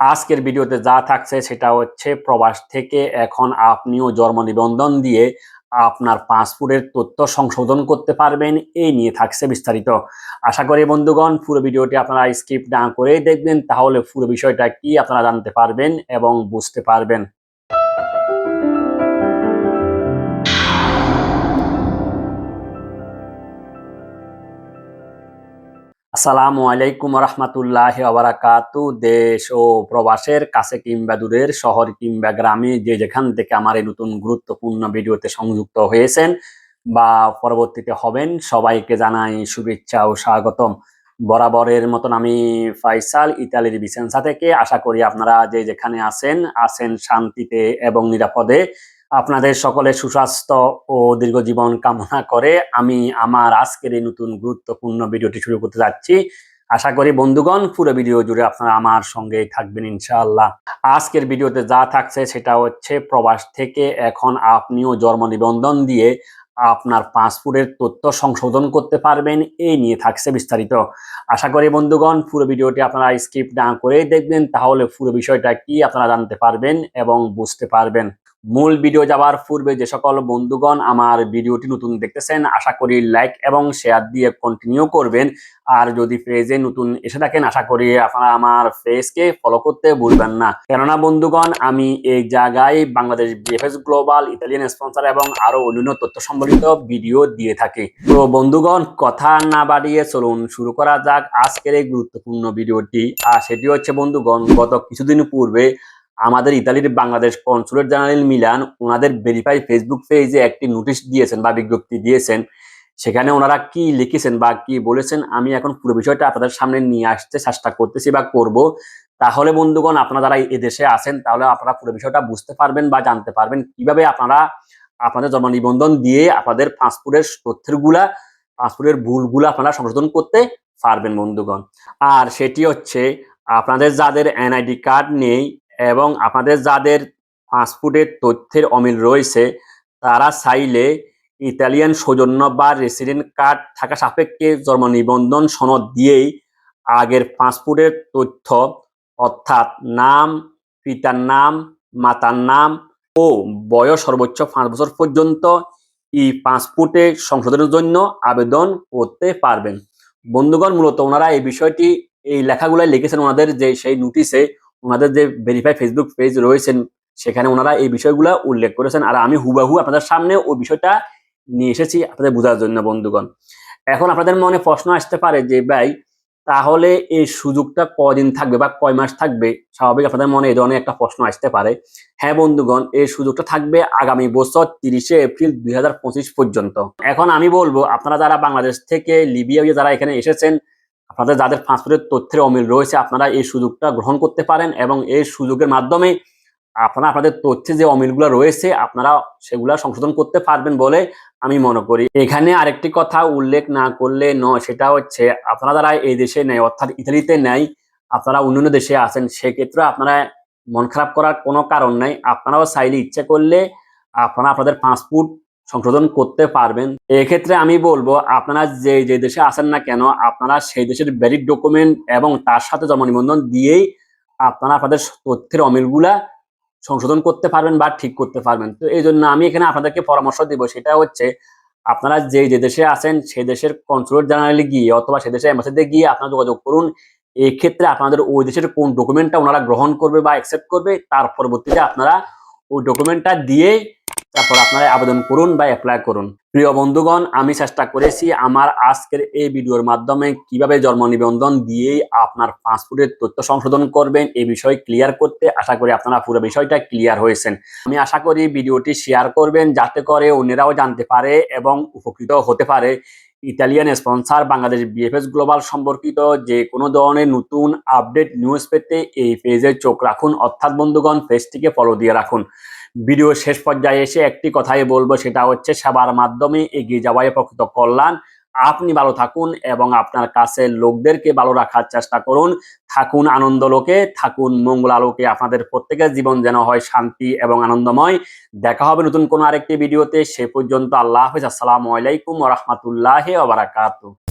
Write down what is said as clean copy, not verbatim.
আজকের ভিডিওতে যা থাকছে সেটা হচ্ছে প্রবাস থেকে এখন আপনিও জন্ম নিবন্ধন দিয়ে আপনার পাসপোর্টের তথ্য সংশোধন করতে পারবেন, এই নিয়ে থাকছে বিস্তারিত। আশা করি বন্ধুগণ পুরো ভিডিওটি আপনারা স্কিপ না করেই দেখবেন, তাহলে পুরো বিষয়টা কি আপনারা জানতে পারবেন এবং বুঝতে পারবেন। আসসালামু আলাইকুম রহমতুল্লাহি ওয়া বারাকাতু। দেশ ও প্রবাসের কাছে কিংবা দূরের, শহর কিংবা গ্রামে যে যেখান থেকে আমার এই নতুন গুরুত্বপূর্ণ ভিডিওতে সংযুক্ত হয়েছেন বা পরবর্তীতে হবেন, সবাইকে জানাই শুভেচ্ছা ও স্বাগতম। বরাবরের মতন আমি ফাইসাল, ইতালির ভিসেন্সা থেকে। আশা করি আপনারা যে যেখানে আছেন শান্তিতে এবং নিরাপদে। আপনাদের সকলের সুস্বাস্থ্য ও দীর্ঘ জীবন কামনা করে আমি আমার আজকের এই নতুন গুরুত্বপূর্ণ ভিডিওটি শুরু করতে যাচ্ছি। আশা করি বন্ধুগণ পুরো ভিডিও জুড়ে আপনারা আমার সঙ্গে থাকবেন ইনশাআল্লাহ। আজকের ভিডিওতে যা থাকছে সেটা হচ্ছে প্রবাস থেকে এখন আপনিও জন্ম নিবন্ধন দিয়ে আপনার পাসপোর্টের তথ্য সংশোধন করতে পারবেন, এই নিয়ে থাকছে বিস্তারিত। আশা করি বন্ধুগণ পুরো ভিডিওটি আপনারা স্কিপ না করেই দেখবেন, তাহলে পুরো বিষয়টা কি আপনারা জানতে পারবেন এবং বুঝতে পারবেন। মূল ভিডিও যাওয়ার পূর্বে যে সকল বন্ধুগণ আমার ভিডিওটি নতুন দেখতেছেন, আশা করি লাইক এবং শেয়ার দিয়ে কন্টিনিউ করবেন। আর যদি পেজে নতুন এসে থাকেন, আশা করি আপনারা আমার পেজকে ফলো করতে ভুলবেন না, কেননা বন্ধুগণ আমি এই জায়গায় Bangladesh BFS global, Italian sponsor এবং আরো অন্যান্য তথ্য সম্বলিত ভিডিও দিয়ে থাকি। তো বন্ধুগণ কথা না বাড়িয়ে চলুন শুরু করা যাক আজকের এই গুরুত্বপূর্ণ ভিডিওটি। আর সেটি হচ্ছে বন্ধুগণ, গত কিছুদিন পূর্বে আমাদের ইতালির বাংলাদেশ কনসুলেট জেনারেল মিলান ওনাদের ভেরিফাই ফেসবুক পেজে একটি নোটিশ দিয়েছেন বা বিজ্ঞপ্তি দিয়েছেন। সেখানে ওনারা কি লিখেছেন বা কি বলেছেন আমি এখন পুরো বিষয়টা আপনাদের সামনে নিয়ে আসতে চেষ্টা করতেছি বা করব। তাহলে বন্ধুগণ আপনারা যারা এদেশে আছেন, তাহলে আপনারা পুরো বিষয়টা বুঝতে পারবেন বা জানতে পারবেন কিভাবে আপনারা আপনাদের জন্ম নিবন্ধন দিয়ে আপনাদের পাসপোর্টের ভুলগুলা আপনারা সংশোধন করতে পারবেন বন্ধুগণ। আর সেটি হচ্ছে আপনাদের যাদের এনআইডি কার্ড নেই এবং আপনাদের যাদের পাসপোর্টের তথ্যের অমিল রয়েছে, তারা চাইলে ইতালিয়ান সৌজন্য বা রেসিডেন্ট কার্ড থাকা সাপেক্ষে জন্ম নিবন্ধন সনদ দিয়েই আগের পাসপোর্টের তথ্য অর্থাৎ নাম, পিতার নাম, মাতার নাম ও বয়স সর্বোচ্চ 5 বছর পর্যন্ত এই পাসপোর্টে সংশোধনের জন্য আবেদন করতে পারবেন বন্ধুগণ। মূলত ওনারা এই বিষয়টি এই লেখাগুলো লিখেছেন ওনাদের যে সেই নোটিশে, ওনাদের যে ভেরিফাই ফেসবুক পেজ রয়েছেন সেখানে ওনারা এই বিষয়গুলো উল্লেখ করেছেন। আর আমি হুবাহু আপনাদের সামনে ওই বিষয়টা নিয়ে এসেছি আপনাদের বোঝার জন্য বন্ধুগণ। এখন আপনাদের মনে প্রশ্ন আসতে পারে যে ভাই, তাহলে এই সুযোগটা কদিন থাকবে বা কয় মাস থাকবে? স্বাভাবিক আপনাদের মনে এই ধরনের একটা প্রশ্ন আসতে পারে। হ্যাঁ বন্ধুগণ, এই সুযোগটা থাকবে আগামী বছর 30শে এপ্রিল 2025 পর্যন্ত। এখন আমি বলবো আপনারা যারা বাংলাদেশ থেকে লিবিয়া যারা এখানে এসেছেন, আপনাদের যাদের পাসপোর্টের তথ্যের অমিল রয়েছে, আপনারা এই সুযোগটা গ্রহণ করতে পারেন এবং এই সুযোগের মাধ্যমে আপনারা আপনাদের তথ্যে যে অমিলগুলো রয়েছে আপনারা সেগুলা সংশোধন করতে পারবেন বলে আমি মনে করি। এখানে আরেকটি কথা উল্লেখ না করলে নয়, সেটা হচ্ছে আপনারা যারা এই দেশে নেয় অর্থাৎ ইতালিতে নেয়, আপনারা অন্যান্য দেশে আছেন, সেক্ষেত্রে আপনারা মন খারাপ করার কোনো কারণ নাই। আপনারাও চাইলে ইচ্ছে করলে আপনারা আপনাদের পাসপোর্ট সংশোধন করতে পারবেন। এক্ষেত্রে আমি বলবো আপনারা যে যে দেশে আছেন না কেন, আপনারা সেই দেশের ভ্যালিড ডকুমেন্ট এবং তার সাথে জন্ম নিবন্ধন দিয়েই আপনারা আপনাদের তথ্যের অমিলগুলা সংশোধন করতে পারবেন বা ঠিক করতে পারবেন। তো এই জন্য আমি এখানে আপনাদেরকে পরামর্শ দিব, সেটা হচ্ছে আপনারা যে যে দেশে আছেন সেই দেশের কনসুলেট জেনারেলে গিয়ে অথবা সে দেশের এম্বাসিতে গিয়ে আপনারা যোগাযোগ করুন। এই ক্ষেত্রে আপনাদের ওই দেশের কোন ডকুমেন্টটা ওনারা গ্রহণ করবে বা অ্যাকসেপ্ট করবে, তার পরবর্তীতে আপনারা ওই ডকুমেন্টটা দিয়ে তারপর আপনারা আবেদন করুন বা অ্যাপ্লাই করুন। প্রিয় বন্ধুগণ, আমি চেষ্টা করেছি আমার আজকের এই ভিডিওর মাধ্যমে কিভাবে জন্ম নিবন্ধন দিয়েই আপনার পাসপোর্টের তথ্য সংশোধন করবেন এই বিষয় ক্লিয়ার করতে। আশা করি আপনারা পুরো বিষয়টা ক্লিয়ার হয়েছেন। আমি আশা করি ভিডিওটি শেয়ার করবেন যাতে করে অন্যরাও জানতে পারে এবং উপকৃত হতে পারে। Italian sponsor Bangladesh BFS global সম্পর্কিত যে কোনো ধরনের নতুন আপডেট নিউজ পেতে এই পেজে চোখ রাখুন, অর্থাৎ বন্ধুগণ পেজটিকে ফলো দিয়ে রাখুন। ভিডিও শেষ পর্যায়ে এসে একটি কথাই বলবো, সেটা হচ্ছে সেবার মাধ্যমে এগিয়ে যাওয়াই প্রকৃত কল্যাণ। আপনি ভালো থাকুন এবং আপনার কাছে লোকদেরকে ভালো রাখার চেষ্টা করুন। থাকুন আনন্দ লোকে, থাকুন মঙ্গল আলোকে। আপনাদের প্রত্যেকের জীবন যেন হয় শান্তি এবং আনন্দময়। দেখা হবে নতুন কোনো আরেকটি ভিডিওতে। সে পর্যন্ত আল্লাহ হাফেজ। আসসালামু আলাইকুম ওয়া রাহমাতুল্লাহি ওয়া বারাকাতুহু।